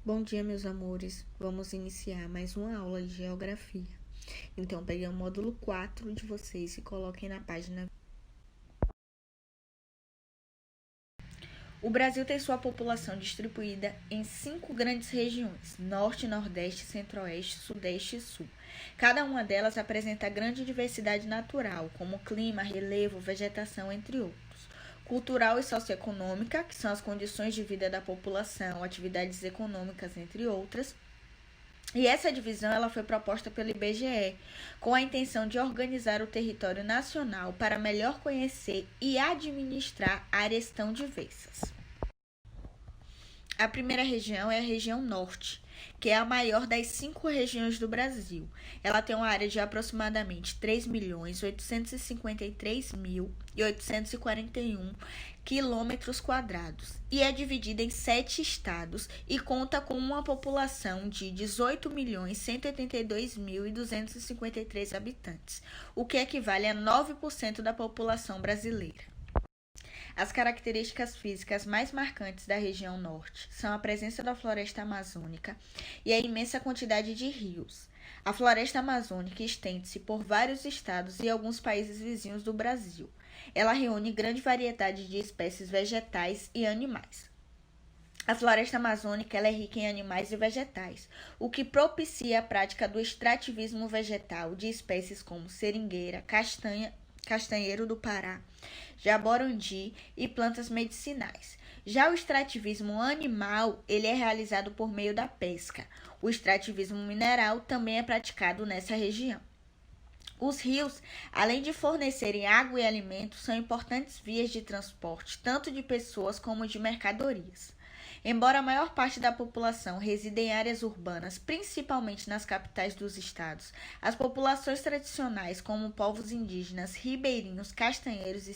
Bom dia, meus amores. Vamos iniciar mais uma aula de geografia. Então, peguem o módulo 4 de vocês e coloquem na página. O Brasil tem sua população distribuída em 5 grandes regiões: Norte, Nordeste, Centro-Oeste, Sudeste e Sul. Cada uma delas apresenta grande diversidade natural, como clima, relevo, vegetação, entre outros. Cultural e socioeconômica, que são as condições de vida da população, atividades econômicas, entre outras. E essa divisão ela foi proposta pelo IBGE, com a intenção de organizar o território nacional para melhor conhecer e administrar áreas tão diversas. A primeira região é a região norte, que é a maior das 5 regiões do Brasil. Ela tem uma área de aproximadamente 3.853.841 quilômetros quadrados e é dividida em 7 estados e conta com uma população de 18.182.253 habitantes, o que equivale a 9% da população brasileira. As características físicas mais marcantes da região norte são a presença da floresta amazônica e a imensa quantidade de rios. A floresta amazônica estende-se por vários estados e alguns países vizinhos do Brasil. Ela reúne grande variedade de espécies vegetais e animais. A floresta amazônica ela é rica em animais e vegetais, o que propicia a prática do extrativismo vegetal de espécies como seringueira, castanheiro do Pará, jaborandi e plantas medicinais. Já o extrativismo animal, ele é realizado por meio da pesca. O extrativismo mineral também é praticado nessa região. Os rios, além de fornecerem água e alimento, são importantes vias de transporte, tanto de pessoas como de mercadorias. Embora a maior parte da população resida em áreas urbanas, principalmente nas capitais dos estados, as populações tradicionais, como povos indígenas, ribeirinhos, castanheiros e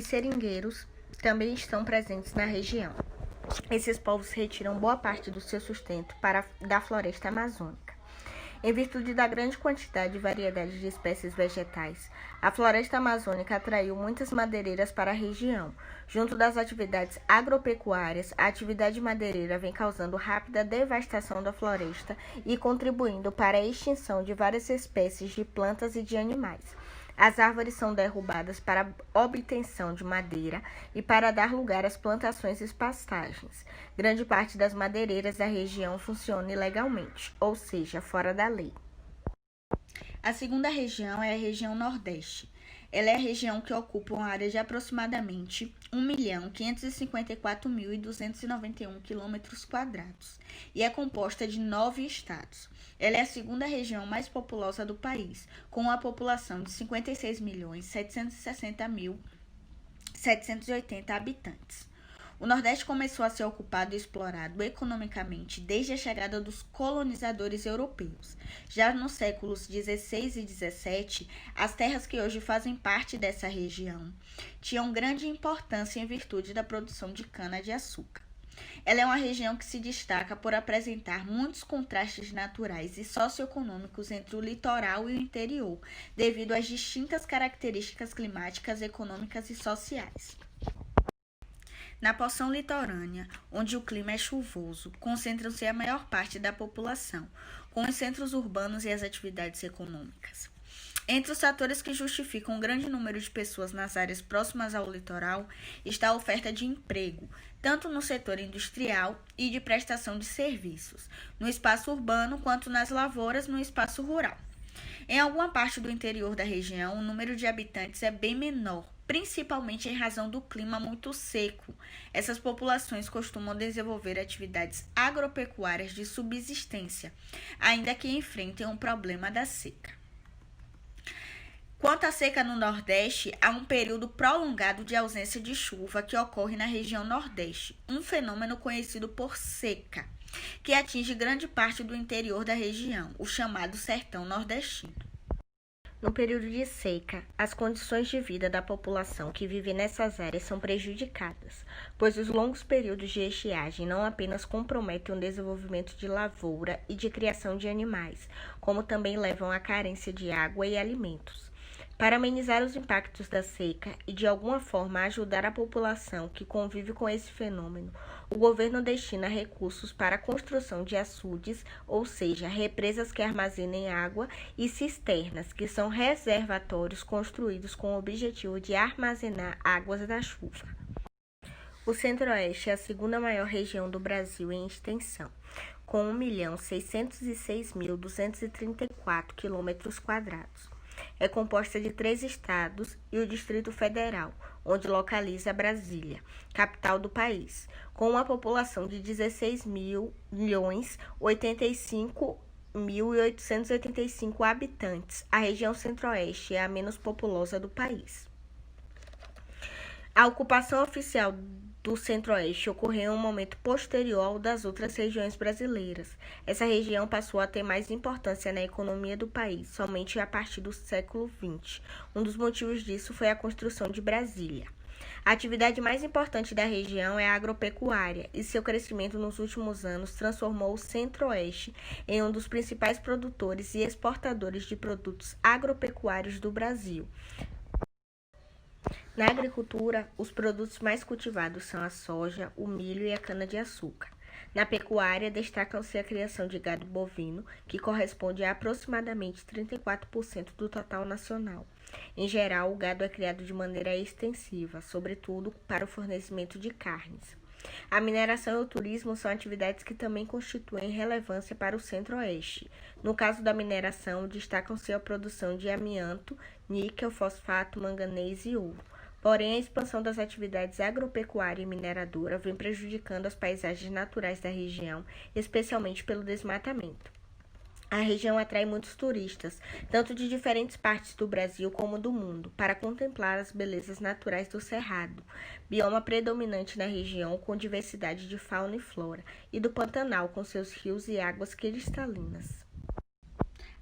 seringueiros, também estão presentes na região. Esses povos retiram boa parte do seu sustento da floresta amazônica. Em virtude da grande quantidade e variedade de espécies vegetais, a floresta amazônica atraiu muitas madeireiras para a região. Junto das atividades agropecuárias, a atividade madeireira vem causando rápida devastação da floresta e contribuindo para a extinção de várias espécies de plantas e de animais. As árvores são derrubadas para a obtenção de madeira e para dar lugar às plantações e pastagens. Grande parte das madeireiras da região funciona ilegalmente, ou seja, fora da lei. A segunda região é a região Nordeste. Ela é a região que ocupa uma área de aproximadamente 1.554.291 km² e é composta de 9 estados. Ela é a segunda região mais populosa do país, com uma população de 56.760.780 habitantes. O Nordeste começou a ser ocupado e explorado economicamente desde a chegada dos colonizadores europeus. Já nos séculos XVI e XVII, as terras que hoje fazem parte dessa região tinham grande importância em virtude da produção de cana-de-açúcar. Ela é uma região que se destaca por apresentar muitos contrastes naturais e socioeconômicos entre o litoral e o interior, devido às distintas características climáticas, econômicas e sociais. Na porção litorânea, onde o clima é chuvoso, concentram-se a maior parte da população, com os centros urbanos e as atividades econômicas. Entre os fatores que justificam um grande número de pessoas nas áreas próximas ao litoral está a oferta de emprego, tanto no setor industrial e de prestação de serviços, no espaço urbano quanto nas lavouras no espaço rural. Em alguma parte do interior da região, o número de habitantes é bem menor, principalmente em razão do clima muito seco. Essas populações costumam desenvolver atividades agropecuárias de subsistência, ainda que enfrentem um problema da seca. Quanto à seca no Nordeste, há um período prolongado de ausência de chuva que ocorre na região Nordeste, um fenômeno conhecido por seca, que atinge grande parte do interior da região, o chamado sertão nordestino. No período de seca, as condições de vida da população que vive nessas áreas são prejudicadas, pois os longos períodos de estiagem não apenas comprometem o desenvolvimento de lavoura e de criação de animais, como também levam à carência de água e alimentos. Para amenizar os impactos da seca e, de alguma forma, ajudar a população que convive com esse fenômeno, o governo destina recursos para a construção de açudes, ou seja, represas que armazenem água, e cisternas, que são reservatórios construídos com o objetivo de armazenar águas da chuva. O Centro-Oeste é a segunda maior região do Brasil em extensão, com 1.606.234 km². É composta de 3 estados e o Distrito Federal, onde localiza Brasília, capital do país, com uma população de 16.085.885 habitantes. A região Centro-Oeste é a menos populosa do país. A ocupação oficial do Centro-Oeste ocorreu em um momento posterior ao das outras regiões brasileiras. Essa região passou a ter mais importância na economia do país somente a partir do século XX. Um dos motivos disso foi a construção de Brasília. A atividade mais importante da região é a agropecuária, e seu crescimento nos últimos anos transformou o Centro-Oeste em um dos principais produtores e exportadores de produtos agropecuários do Brasil. Na agricultura, os produtos mais cultivados são a soja, o milho e a cana-de-açúcar. Na pecuária, destacam-se a criação de gado bovino, que corresponde a aproximadamente 34% do total nacional. Em geral, o gado é criado de maneira extensiva, sobretudo para o fornecimento de carnes. A mineração e o turismo são atividades que também constituem relevância para o Centro-Oeste. No caso da mineração, destacam-se a produção de amianto, níquel, fosfato, manganês e ouro. Porém, a expansão das atividades agropecuária e mineradora vem prejudicando as paisagens naturais da região, especialmente pelo desmatamento. A região atrai muitos turistas, tanto de diferentes partes do Brasil como do mundo, para contemplar as belezas naturais do Cerrado, bioma predominante na região com diversidade de fauna e flora, e do Pantanal com seus rios e águas cristalinas.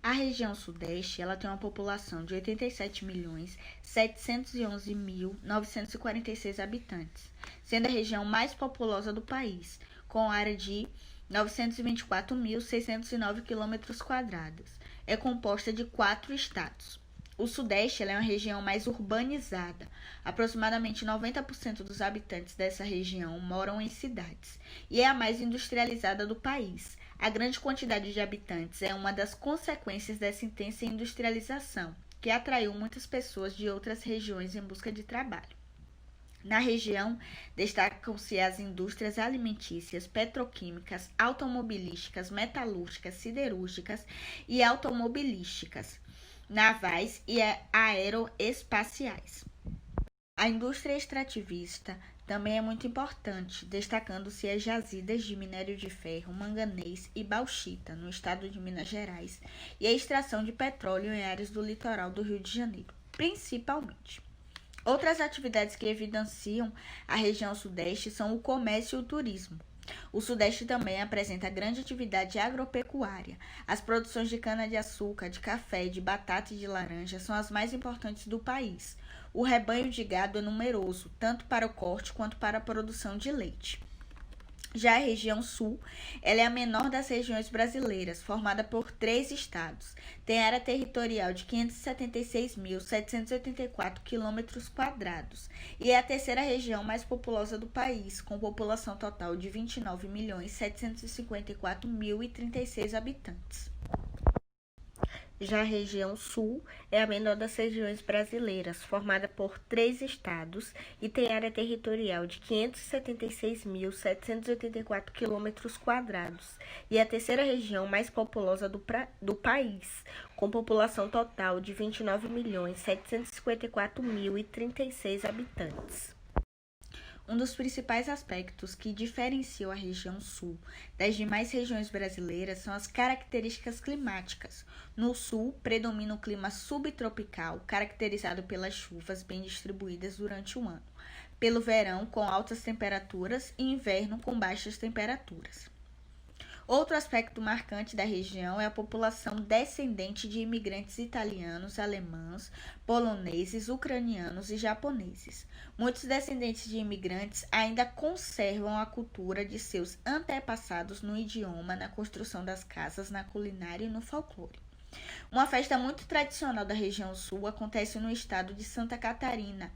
A região Sudeste ela tem uma população de 87.711.946 habitantes, sendo a região mais populosa do país, com área de 924.609 km². É composta de 4 estados. O Sudeste é uma região mais urbanizada. Aproximadamente 90% dos habitantes dessa região moram em cidades e é a mais industrializada do país. A grande quantidade de habitantes é uma das consequências dessa intensa industrialização, que atraiu muitas pessoas de outras regiões em busca de trabalho. Na região, destacam-se as indústrias alimentícias, petroquímicas, automobilísticas, metalúrgicas, siderúrgicas e automobilísticas, navais e aeroespaciais. A indústria extrativista também é muito importante, destacando-se as jazidas de minério de ferro, manganês e bauxita, no estado de Minas Gerais, e a extração de petróleo em áreas do litoral do Rio de Janeiro, principalmente. Outras atividades que evidenciam a região Sudeste são o comércio e o turismo. O Sudeste também apresenta grande atividade agropecuária. As produções de cana-de-açúcar, de café, de batata e de laranja são as mais importantes do país. O rebanho de gado é numeroso, tanto para o corte quanto para a produção de leite. Já a região Sul, ela é a menor das regiões brasileiras, formada por 3 estados. Tem área territorial de 576.784 km² e é a terceira região mais populosa do país, com população total de 29.754.036 habitantes. Já a região Sul é a menor das regiões brasileiras, formada por 3 estados e tem área territorial de 576.784 km² e é a terceira região mais populosa do país, com população total de 29.754.036 habitantes. Um dos principais aspectos que diferenciam a região Sul das demais regiões brasileiras são as características climáticas. No Sul, predomina o clima subtropical, caracterizado pelas chuvas bem distribuídas durante o ano, pelo verão com altas temperaturas e inverno com baixas temperaturas. Outro aspecto marcante da região é a população descendente de imigrantes italianos, alemães, poloneses, ucranianos e japoneses. Muitos descendentes de imigrantes ainda conservam a cultura de seus antepassados no idioma, na construção das casas, na culinária e no folclore. Uma festa muito tradicional da região sul acontece no estado de Santa Catarina,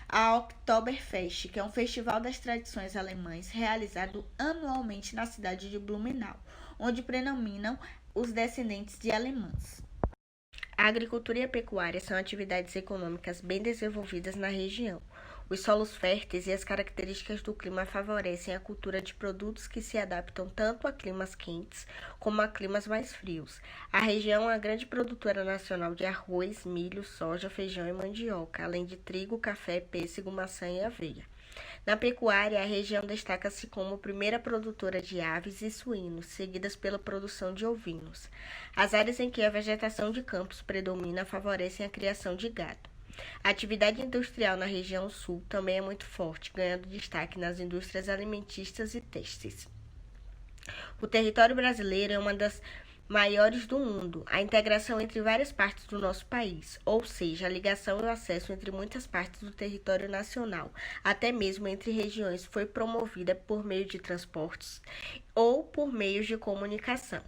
a Oktoberfest, que é um festival das tradições alemãs realizado anualmente na cidade de Blumenau, onde predominam os descendentes de alemães. A agricultura e a pecuária são atividades econômicas bem desenvolvidas na região. Os solos férteis e as características do clima favorecem a cultura de produtos que se adaptam tanto a climas quentes como a climas mais frios. A região é uma grande produtora nacional de arroz, milho, soja, feijão e mandioca, além de trigo, café, pêssego, maçã e aveia. Na pecuária, a região destaca-se como primeira produtora de aves e suínos, seguidas pela produção de ovinos. As áreas em que a vegetação de campos predomina favorecem a criação de gado. A atividade industrial na região sul também é muito forte, ganhando destaque nas indústrias alimentícias e têxteis. O território brasileiro é uma das maiores do mundo. A integração entre várias partes do nosso país, ou seja, a ligação e o acesso entre muitas partes do território nacional, até mesmo entre regiões, foi promovida por meio de transportes ou por meios de comunicação.